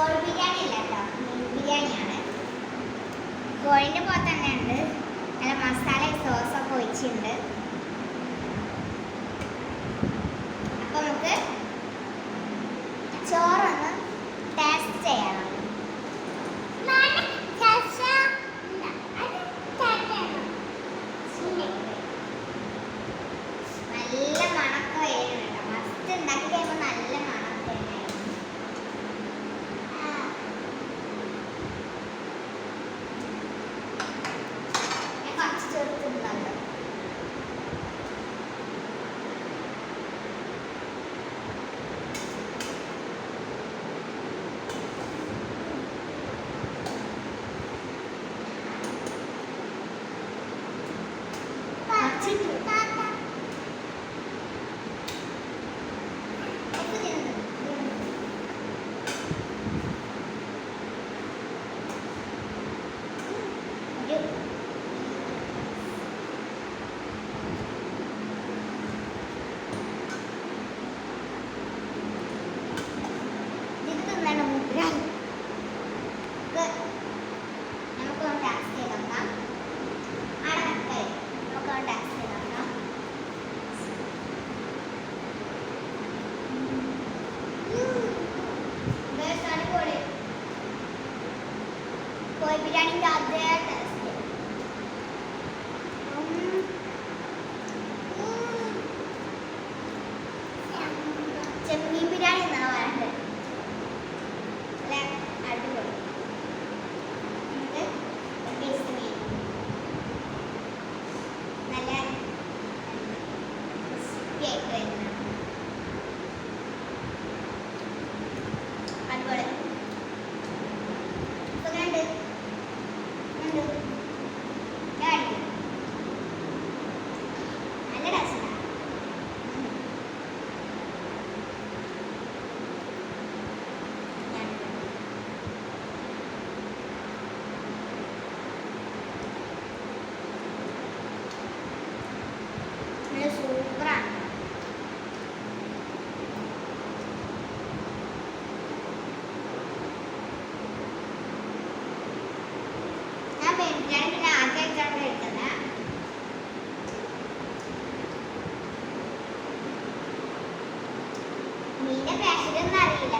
കോഴി ബിരിയാണി അല്ല കേട്ടോ, മീൻ ബിരിയാണിയാണ്. കോഴിൻ്റെ പോലെ തന്നെ ഉണ്ട്, നല്ല മസാല സോസൊക്കെ ഒഴിച്ചിട്ടുണ്ട്. അപ്പോൾ നമുക്ക് ചോറൊന്ന് ടേസ്റ്റ് ചെയ്യണം. നല്ല മണക്കം വരുന്നുണ്ട്. മസ്റ്റ് ഉണ്ടാക്കി കഴിയുമ്പോൾ നല്ല മണം തന്നെയായിരുന്നു. ഞാൻ കുറച്ച് ചേർത്തുണ്ടല്ലോ. കോഴി ബിരിയാണിൻ്റെ അതേ ടേസ്റ്റ്. ചെമ്മീൻ ബിരിയാണി എന്നാണ് പറയുന്നത്. നല്ല അടിപൊളി. നല്ല ക്രിസ്പി ആയിട്ട് വരുന്നത് അതുപോലെ സൂപ്പറാണ്. ഞാൻ ബിരിയാണി പിന്നെ ആദ്യമായിട്ടാണ് കഴിക്കുന്നത്. മീൻ്റെ പേരൊന്നും അറിയില്ല.